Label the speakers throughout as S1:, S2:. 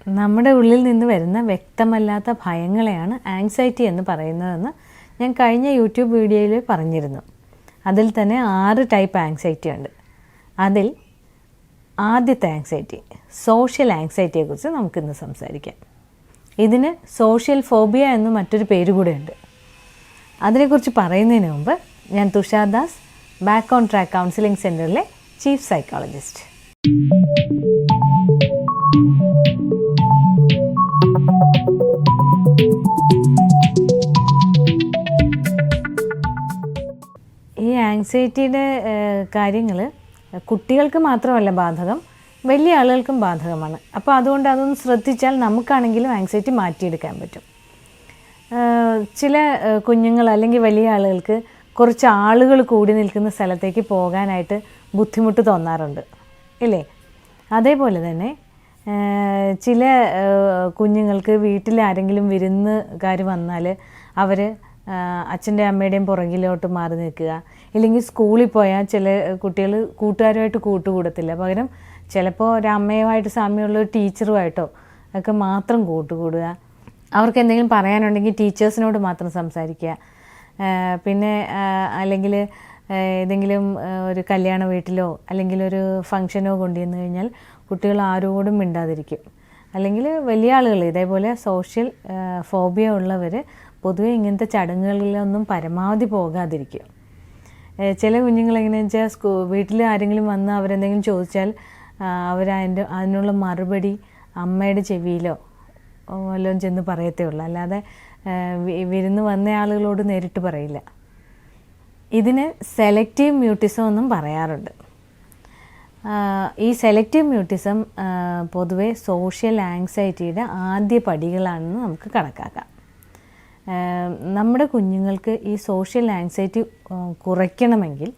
S1: നമ്മുടെ ഉള്ളിൽ നിന്ന് വരുന്ന വ്യക്തമല്ലാത്ത ഭയങ്ങളെയാണ് ആങ്സൈറ്റി എന്ന് പറയുന്നതെന്ന് ഞാൻ കഴിഞ്ഞ യൂട്യൂബ് വീഡിയോയിൽ പറഞ്ഞിരുന്നു. അതിൽ തന്നെ 6 ടൈപ്പ് ആങ്സൈറ്റി ഉണ്ട്. അതിൽ ആദ്യത്തെ ആങ്സൈറ്റി, സോഷ്യൽ ആങ്സൈറ്റിയെക്കുറിച്ച് നമുക്കിന്ന് സംസാരിക്കാം. ഇതിന് സോഷ്യൽ ഫോബിയ എന്ന് മറ്റൊരു പേര് കൂടെയുണ്ട്. അതിനെക്കുറിച്ച് പറയുന്നതിന് മുമ്പ് ഞാൻ Tushar Das, back on track counselling സെൻറ്ററിലെ ചീഫ് സൈക്കോളജിസ്റ്റ്. ഈ ആങ്സൈറ്റിയുടെ കാര്യങ്ങൾ കുട്ടികൾക്ക് മാത്രമല്ല ബാധകം, വലിയ ആളുകൾക്കും ബാധകമാണ്. അപ്പോൾ അതുകൊണ്ട് അതൊന്ന് ശ്രദ്ധിച്ചാൽ നമുക്കാണെങ്കിലും ആങ്സൈറ്റി മാറ്റിയെടുക്കാൻ പറ്റും. ചില കുഞ്ഞുങ്ങൾ അല്ലെങ്കിൽ വലിയ ആളുകൾക്ക് കുറച്ച് ആളുകൾ കൂടി നിൽക്കുന്ന സ്ഥലത്തേക്ക് പോകാനായിട്ട് ബുദ്ധിമുട്ട് തോന്നാറുണ്ട്, ഇല്ലേ? അതേപോലെ തന്നെ ചില കുഞ്ഞുങ്ങൾക്ക് വീട്ടിൽ ആരെങ്കിലും വിരുന്നുകാർ വന്നാൽ അവർ അച്ഛൻ്റെ അമ്മയുടെയും പുറകിലോട്ട് മാറി നിൽക്കുക. ഇല്ലെങ്കിൽ സ്കൂളിൽ പോയാൽ ചില കുട്ടികൾ കൂട്ടുകാരുമായിട്ട് കൂട്ടുകൂടത്തില്ല, പകരം ചിലപ്പോൾ ഒരു അമ്മയുമായിട്ട് സാമ്യമുള്ള ഒരു ടീച്ചറുമായിട്ടോ ഒക്കെ മാത്രം കൂട്ടുകൂടുക. അവർക്ക് എന്തെങ്കിലും പറയാനുണ്ടെങ്കിൽ ടീച്ചേഴ്സിനോട് മാത്രം സംസാരിക്കുക. പിന്നെ അല്ലെങ്കിൽ ഏതെങ്കിലും ഒരു കല്യാണ വീട്ടിലോ അല്ലെങ്കിൽ ഒരു ഫംഗ്ഷനോ കൊണ്ടുവന്നു കഴിഞ്ഞാൽ കുട്ടികൾ ആരോടും മിണ്ടാതിരിക്കും. അല്ലെങ്കിൽ വലിയ ആളുകൾ ഇതേപോലെ സോഷ്യൽ ഫോബിയ ഉള്ളവർ പൊതുവെ ഇങ്ങനത്തെ ചടങ്ങുകളിലൊന്നും പരമാവധി പോകാതിരിക്കും. ചില കുഞ്ഞുങ്ങളെങ്ങനെയാണെന്ന് വെച്ചാൽ വീട്ടിൽ ആരെങ്കിലും വന്ന് അവരെന്തെങ്കിലും ചോദിച്ചാൽ അതിനുള്ള മറുപടി അമ്മയുടെ ചെവിയിലോ വല്ലതും ചെന്ന് പറയത്തേ ഉള്ളൂ, അല്ലാതെ വിരുന്ന് വന്ന ആളുകളോട് നേരിട്ട് പറയില്ല. ഇതിന് സെലക്റ്റീവ് മ്യൂട്ടിസം എന്നും പറയാറുണ്ട്. ഈ സെലക്റ്റീവ് മ്യൂട്ടിസം പൊതുവെ സോഷ്യൽ ആങ്സൈറ്റിയുടെ ആദ്യ പടികളാണെന്ന് നമുക്ക് കണക്കാക്കാം. നമ്മുടെ കുഞ്ഞുങ്ങൾക്ക് ഈ സോഷ്യൽ ആങ്സൈറ്റി കുറയ്ക്കണമെങ്കിൽ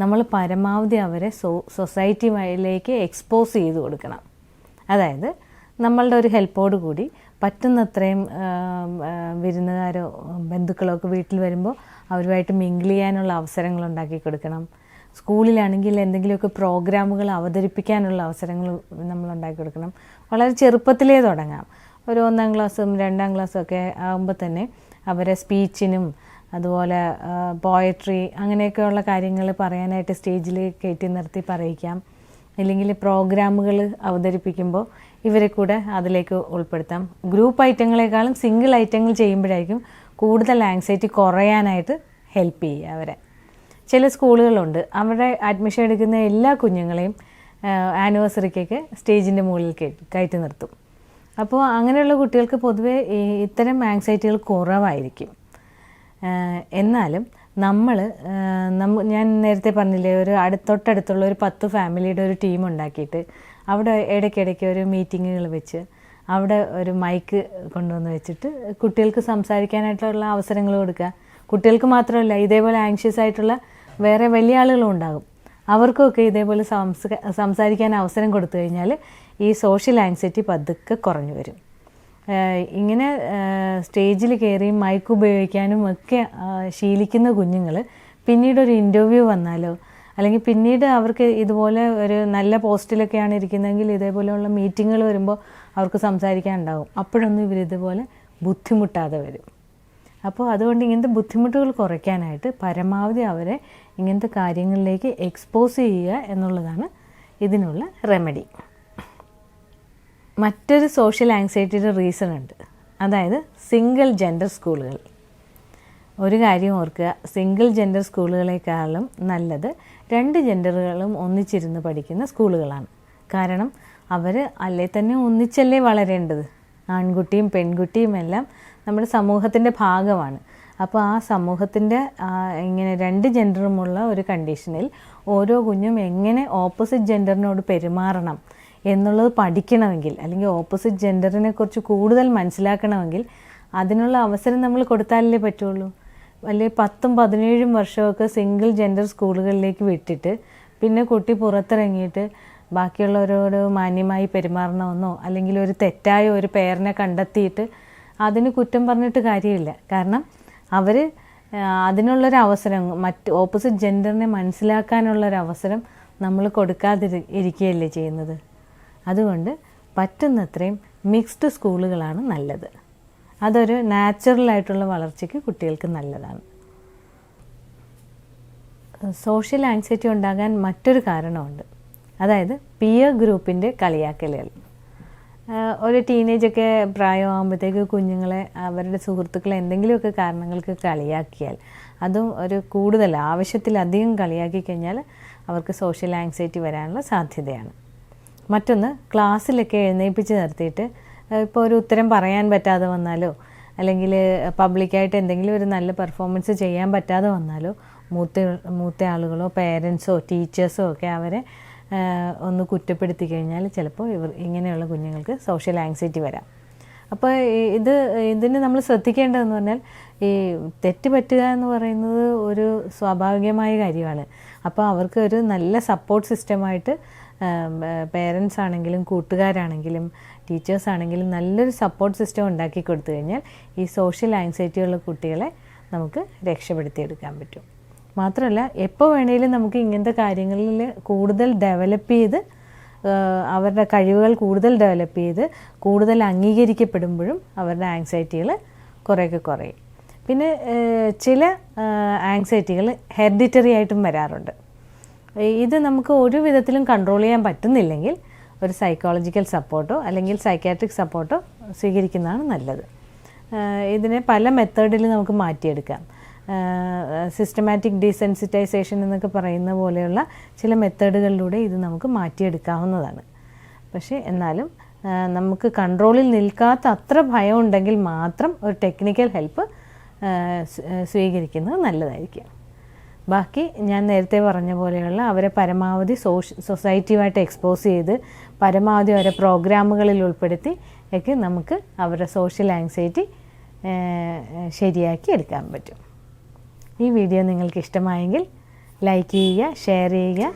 S1: നമ്മൾ പരമാവധി അവരെ സൊസൈറ്റിയിലേക്ക് എക്സ്പോസ് ചെയ്ത് കൊടുക്കണം. അതായത് നമ്മളുടെ ഒരു ഹെൽപ്പോട് കൂടി പറ്റുന്നത്രയും വിരുന്നുകാരോ ബന്ധുക്കളോ ഒക്കെ വീട്ടിൽ വരുമ്പോൾ അവരുമായിട്ട് മിങ്കിൾ ചെയ്യാനുള്ള അവസരങ്ങൾ ഉണ്ടാക്കി കൊടുക്കണം. സ്കൂളിലാണെങ്കിൽ എന്തെങ്കിലുമൊക്കെ പ്രോഗ്രാമുകൾ അവതരിപ്പിക്കാനുള്ള അവസരങ്ങൾ നമ്മൾ ഉണ്ടാക്കി കൊടുക്കണം. വളരെ ചെറുപ്പത്തിലേ തുടങ്ങാം. ഒരു 1-ാം ക്ലാസ്സും 2-ാം ക്ലാസ്സും ഒക്കെ ആകുമ്പോൾ തന്നെ അവരെ സ്പീച്ചിനും അതുപോലെ പോയട്രി അങ്ങനെയൊക്കെയുള്ള കാര്യങ്ങൾ പറയാനായിട്ട് സ്റ്റേജിൽ കയറ്റി നിർത്തി പറയിക്കാം. അല്ലെങ്കിൽ പ്രോഗ്രാമുകൾ അവതരിപ്പിക്കുമ്പോൾ ഇവരെ കൂടെ അതിലേക്ക് ഉൾപ്പെടുത്താം. ഗ്രൂപ്പ് ഐറ്റങ്ങളെക്കാളും സിംഗിൾ ഐറ്റങ്ങൾ ചെയ്യുമ്പോഴായിരിക്കും കൂടുതൽ ആങ്സൈറ്റി കുറയാനായിട്ട് ഹെൽപ്പ് ചെയ്യുക അവരെ. ചില സ്കൂളുകളുണ്ട്, അവിടെ അഡ്മിഷൻ എടുക്കുന്ന എല്ലാ കുഞ്ഞുങ്ങളെയും ആനിവേഴ്സറിക്കൊക്കെ സ്റ്റേജിൻ്റെ മുകളിൽ കയറ്റി നിർത്തും. അപ്പോൾ അങ്ങനെയുള്ള കുട്ടികൾക്ക് പൊതുവേ ഇത്തരം ആങ്സൈറ്റികൾ കുറവായിരിക്കും. എന്നാലും ഞാൻ നേരത്തെ പറഞ്ഞില്ലേ, ഒരു തൊട്ടടുത്തുള്ള ഒരു 10 ഫാമിലിയുടെ ഒരു ടീം ഉണ്ടാക്കിയിട്ട് അവിടെ ഇടയ്ക്കിടയ്ക്ക് ഒരു മീറ്റിങ്ങുകൾ വെച്ച് അവിടെ ഒരു മൈക്ക് കൊണ്ടുവന്ന് വെച്ചിട്ട് കുട്ടികൾക്ക് സംസാരിക്കാനായിട്ടുള്ള അവസരങ്ങൾ കൊടുക്കുക. കുട്ടികൾക്ക് മാത്രമല്ല, ഇതേപോലെ ആങ്ഷ്യസ് ആയിട്ടുള്ള വേറെ വലിയ ആളുകളും ഉണ്ടാകും. അവർക്കൊക്കെ ഇതേപോലെ സംസാരിക്കാൻ അവസരം കൊടുത്തു കഴിഞ്ഞാൽ ഈ സോഷ്യൽ ആങ്സൈറ്റി പതുക്കെ കുറഞ്ഞു വരും. ഇങ്ങനെ സ്റ്റേജിൽ കയറിയും മൈക്ക് ഉപയോഗിക്കാനും ഒക്കെ ശീലിക്കുന്ന കുഞ്ഞുങ്ങൾ പിന്നീട് ഒരു ഇൻ്റർവ്യൂ വന്നാലോ അല്ലെങ്കിൽ പിന്നീട് അവർക്ക് ഇതുപോലെ ഒരു നല്ല പോസ്റ്റിലൊക്കെയാണ് ഇരിക്കുന്നതെങ്കിൽ ഇതേപോലെയുള്ള മീറ്റിങ്ങുകൾ വരുമ്പോൾ അവർക്ക് സംസാരിക്കാൻ ഉണ്ടാകും. അപ്പോഴൊന്നും ഇവരിതുപോലെ ബുദ്ധിമുട്ടാതെ വരും. അപ്പോൾ അതുകൊണ്ട് ഇങ്ങനത്തെ ബുദ്ധിമുട്ടുകൾ കുറയ്ക്കാനായിട്ട് പരമാവധി അവരെ ഇങ്ങനത്തെ കാര്യങ്ങളിലേക്ക് എക്സ്പോസ് ചെയ്യുക എന്നുള്ളതാണ് ഇതിനുള്ള റെമഡി. മറ്റൊരു സോഷ്യൽ ആങ്സൈറ്റിയുടെ റീസൺ ഉണ്ട്, അതായത് സിംഗിൾ ജെൻഡർ സ്കൂളുകൾ. ഒരു കാര്യം ഓർക്കുക, സിംഗിൾ ജെൻഡർ സ്കൂളുകളെക്കാളും നല്ലത് 2 ജെൻഡറുകളും ഒന്നിച്ചിരുന്ന് പഠിക്കുന്ന സ്കൂളുകളാണ്. കാരണം അവർ അല്ലേ തന്നെ ഒന്നിച്ചല്ലേ വളരേണ്ടത്. ആൺകുട്ടിയും പെൺകുട്ടിയും എല്ലാം നമ്മുടെ സമൂഹത്തിൻ്റെ ഭാഗമാണ്. അപ്പോൾ ആ സമൂഹത്തിൻ്റെ ഇങ്ങനെ 2 ജെൻഡറുമുള്ള ഒരു കണ്ടീഷനിൽ ഓരോ കുഞ്ഞും എങ്ങനെ ഓപ്പോസിറ്റ് ജെൻഡറിനോട് പെരുമാറണം എന്നുള്ളത് പഠിക്കണമെങ്കിൽ, അല്ലെങ്കിൽ ഓപ്പോസിറ്റ് ജെൻഡറിനെ കുറിച്ച് കൂടുതൽ മനസ്സിലാക്കണമെങ്കിൽ അതിനുള്ള അവസരം നമ്മൾ കൊടുത്താലേ പറ്റുള്ളൂ. അല്ലെങ്കിൽ 10-17 വർഷമൊക്കെ സിംഗിൾ ജെൻഡർ സ്കൂളുകളിലേക്ക് വിട്ടിട്ട് പിന്നെ കുട്ടി പുറത്തിറങ്ങിയിട്ട് ബാക്കിയുള്ളവരോട് മാന്യമായി പെരുമാറണമെന്നോ അല്ലെങ്കിൽ ഒരു തെറ്റായ ഒരു പേരിനെ കണ്ടെത്തിയിട്ട് അതിന് കുറ്റം പറഞ്ഞിട്ട് കാര്യമില്ല. കാരണം അവർ അതിനുള്ളൊരവസരം, ഓപ്പോസിറ്റ് ജെൻഡറിനെ മനസ്സിലാക്കാനുള്ളൊരവസരം നമ്മൾ കൊടുക്കാതിരിക്കുകയല്ലേ ചെയ്യുന്നത്. അതുകൊണ്ട് പറ്റുന്നത്രയും മിക്സ്ഡ് സ്കൂളുകളാണ് നല്ലത്. അതൊരു നാച്ചുറലായിട്ടുള്ള വളർച്ചയ്ക്ക് കുട്ടികൾക്ക് നല്ലതാണ്. സോഷ്യൽ ആങ്സൈറ്റി ഉണ്ടാകാൻ മറ്റൊരു കാരണമുണ്ട്. അതായത് പിയർ ഗ്രൂപ്പിൻ്റെ കളിയാക്കലുകൾ. ഒരു ടീനേജൊക്കെ പ്രായമാകുമ്പോഴത്തേക്ക് കുഞ്ഞുങ്ങളെ അവരുടെ സുഹൃത്തുക്കളെ എന്തെങ്കിലുമൊക്കെ കാരണങ്ങൾക്ക് കളിയാക്കിയാൽ, അതും ഒരു കൂടുതൽ ആവശ്യത്തിലധികം കളിയാക്കി കഴിഞ്ഞാൽ അവർക്ക് സോഷ്യൽ ആങ്സൈറ്റി വരാനുള്ള സാധ്യതയാണ്. മറ്റൊന്ന്, ക്ലാസ്സിലൊക്കെ എഴുന്നേൽപ്പിച്ച് നിർത്തിയിട്ട് ഇപ്പോൾ ഒരു ഉത്തരം പറയാൻ പറ്റാതെ വന്നാലോ, അല്ലെങ്കിൽ പബ്ലിക്കായിട്ട് എന്തെങ്കിലും ഒരു നല്ല പെർഫോമൻസ് ചെയ്യാൻ പറ്റാതെ വന്നാലോ മൂത്ത ആളുകളോ പേരൻസോ ടീച്ചേഴ്സോ ഒക്കെ അവരെ ഒന്ന് കുറ്റപ്പെടുത്തി കഴിഞ്ഞാൽ ചിലപ്പോൾ ഇങ്ങനെയുള്ള കുഞ്ഞുങ്ങൾക്ക് സോഷ്യൽ ആങ്സൈറ്റി വരാം. അപ്പോൾ ഇതിന് നമ്മൾ ശ്രദ്ധിക്കേണ്ടതെന്ന് പറഞ്ഞാൽ, ഈ തെറ്റ് പറ്റുക എന്ന് പറയുന്നത് ഒരു സ്വാഭാവികമായ കാര്യമാണ്. അപ്പോൾ അവർക്ക് ഒരു നല്ല സപ്പോർട്ട് സിസ്റ്റമായിട്ട് പേരൻസ് ആണെങ്കിലും കൂട്ടുകാരാണെങ്കിലും ടീച്ചേഴ്സ് ആണെങ്കിലും നല്ലൊരു സപ്പോർട്ട് സിസ്റ്റം ഉണ്ടാക്കി കൊടുത്തു കഴിഞ്ഞാൽ ഈ സോഷ്യൽ ആങ്സൈറ്റിയുള്ള കുട്ടികളെ നമുക്ക് രക്ഷപ്പെടുത്തിയെടുക്കാൻ പറ്റും. മാത്രമല്ല, എപ്പോൾ വേണമെങ്കിലും നമുക്ക് ഇങ്ങനത്തെ കാര്യങ്ങളിൽ കൂടുതൽ ഡെവലപ്പ് ചെയ്ത് അവരുടെ കഴിവുകൾ കൂടുതൽ ഡെവലപ്പ് ചെയ്ത് കൂടുതൽ അംഗീകരിക്കപ്പെടുമ്പോഴും അവരുടെ ആങ്സൈറ്റികൾ കുറേയൊക്കെ കുറയും. പിന്നെ ചില ആങ്സൈറ്റികൾ ഹെറിഡിറ്ററി ആയിട്ടും വരാറുണ്ട്. ഇത് നമുക്ക് ഒരു വിധത്തിലും കൺട്രോൾ ചെയ്യാൻ പറ്റുന്നില്ലെങ്കിൽ ഒരു സൈക്കോളജിക്കൽ സപ്പോർട്ടോ അല്ലെങ്കിൽ സൈക്കാട്രിക് സപ്പോർട്ടോ സ്വീകരിക്കുന്നതാണ് നല്ലത്. ഇതിനെ പല മെത്തേഡിൽ നമുക്ക് മാറ്റിയെടുക്കാം. സിസ്റ്റമാറ്റിക് ഡീസെൻസിറ്റൈസേഷൻ എന്നൊക്കെ പറയുന്ന പോലെയുള്ള ചില മെത്തേഡുകളിലൂടെ ഇത് നമുക്ക് മാറ്റിയെടുക്കാവുന്നതാണ്. പക്ഷേ എന്നാലും നമുക്ക് കൺട്രോളിൽ നിൽക്കാത്ത അത്ര ഭയം ഉണ്ടെങ്കിൽ മാത്രം ഒരു ടെക്നിക്കൽ ഹെൽപ്പ് സ്വീകരിക്കുന്നത് നല്ലതായിരിക്കും. ബാക്കി ഞാൻ നേരത്തെ പറഞ്ഞ പോലെയുള്ള അവരെ പരമാവധി സൊസൈറ്റിയുമായിട്ട് എക്സ്പോസ് ചെയ്ത് പരമാവധി അവരെ പ്രോഗ്രാമുകളിൽ ഉൾപ്പെടുത്തി ഒക്കെ നമുക്ക് അവരുടെ സോഷ്യൽ ആങ്സൈറ്റി ശരിയാക്കി എടുക്കാൻ പറ്റും. ഈ വീഡിയോ നിങ്ങൾക്ക് ഇഷ്ടമായെങ്കിൽ ലൈക്ക് ചെയ്യുക, ഷെയർ ചെയ്യുക,